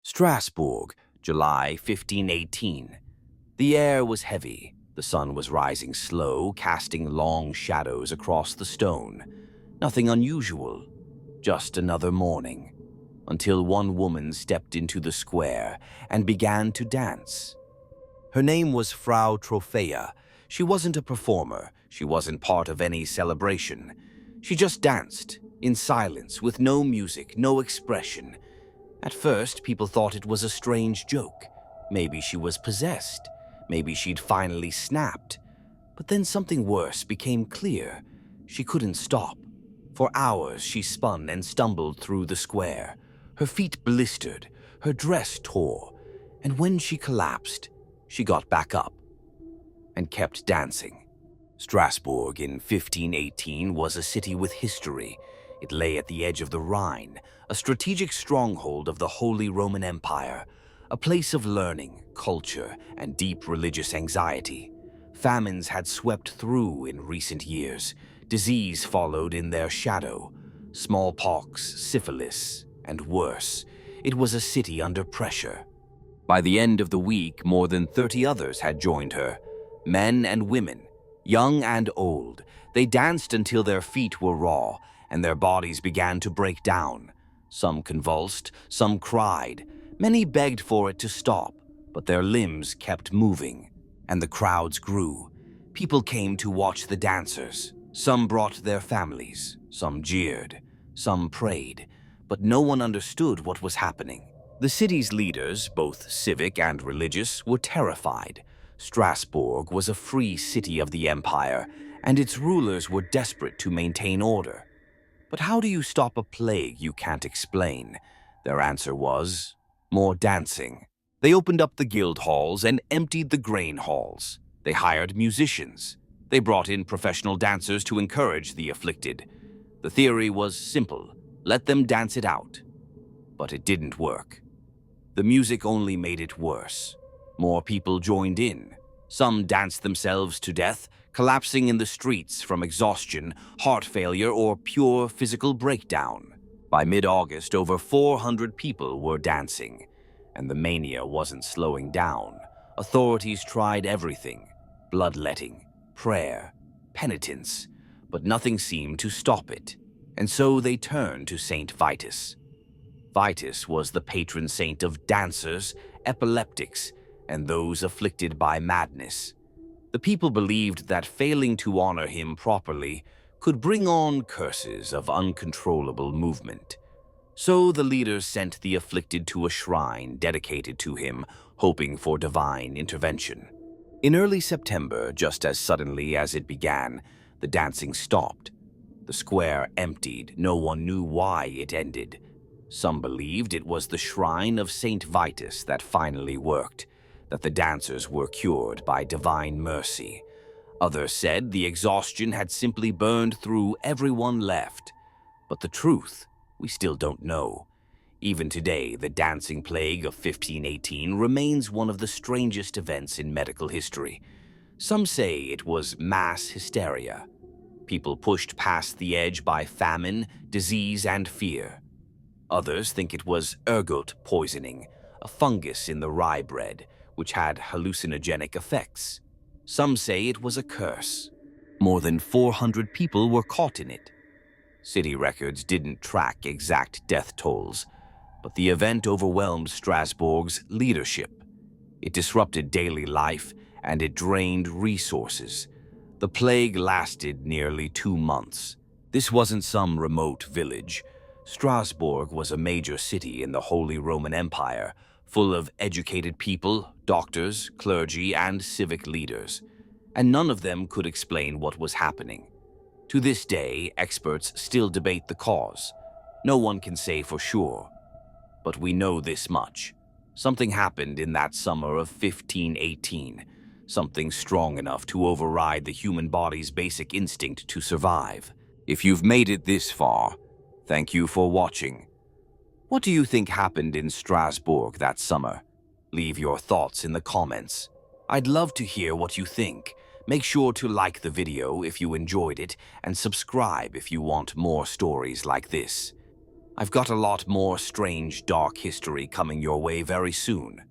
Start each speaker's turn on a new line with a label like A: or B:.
A: Strasbourg, July 1518. The air was heavy. The sun was rising slow, casting long shadows across the stone. Nothing unusual, just another morning. Until one woman stepped into the square and began to dance. Her name was Frau Trophäa. She wasn't a performer. She wasn't part of any celebration. She just danced, in silence, with no music, no expression. At first, people thought it was a strange joke. Maybe she was possessed. Maybe she'd finally snapped. But then something worse became clear. She couldn't stop. For hours, she spun and stumbled through the square. Her feet blistered, her dress tore, and when she collapsed, she got back up and kept dancing. Strasbourg in 1518 was a city with history. It lay at the edge of the Rhine, a strategic stronghold of the Holy Roman Empire, a place of learning, culture, and deep religious anxiety. Famines had swept through in recent years. Disease followed in their shadow. Smallpox, syphilis, and worse. It was a city under pressure. By the end of the week, more than 30 others had joined her. Men and women, young and old. They danced until their feet were raw, and their bodies began to break down. Some convulsed, some cried. Many begged for it to stop, but their limbs kept moving, and the crowds grew. People came to watch the dancers. Some brought their families, some jeered, some prayed, but no one understood what was happening. The city's leaders, both civic and religious, were terrified. Strasbourg was a free city of the empire, and its rulers were desperate to maintain order. But how do you stop a plague you can't explain? Their answer was, more dancing. They opened up the guild halls and emptied the grain halls. They hired musicians. They brought in professional dancers to encourage the afflicted. The theory was simple: let them dance it out. But it didn't work. The music only made it worse. More people joined in. Some danced themselves to death, collapsing in the streets from exhaustion, heart failure, or pure physical breakdown. By mid-August, over 400 people were dancing, and the mania wasn't slowing down. Authorities tried everything: bloodletting, prayer, penitence, but nothing seemed to stop it. And so they turned to Saint Vitus. Vitus was the patron saint of dancers, epileptics, and those afflicted by madness. The people believed that failing to honor him properly could bring on curses of uncontrollable movement. So the leaders sent the afflicted to a shrine dedicated to him, hoping for divine intervention. In early September, just as suddenly as it began, the dancing stopped. The square emptied. No one knew why it ended. Some believed it was the shrine of Saint Vitus that finally worked, that the dancers were cured by divine mercy. Others said the exhaustion had simply burned through everyone left. But the truth, we still don't know. Even today, the dancing plague of 1518 remains one of the strangest events in medical history. Some say it was mass hysteria. People pushed past the edge by famine, disease, and fear. Others think it was ergot poisoning, a fungus in the rye bread, which had hallucinogenic effects. Some say it was a curse. More than 400 people were caught in it. City records didn't track exact death tolls, but the event overwhelmed Strasbourg's leadership. It disrupted daily life, and it drained resources. The plague lasted nearly 2 months. This wasn't some remote village. Strasbourg was a major city in the Holy Roman Empire, full of educated people, doctors, clergy, and civic leaders. And none of them could explain what was happening. To this day, experts still debate the cause. No one can say for sure. But we know this much. Something happened in that summer of 1518. Something strong enough to override the human body's basic instinct to survive. If you've made it this far, thank you for watching. What do you think happened in Strasbourg that summer? Leave your thoughts in the comments. I'd love to hear what you think. Make sure to like the video if you enjoyed it and subscribe if you want more stories like this. I've got a lot more strange, dark history coming your way very soon.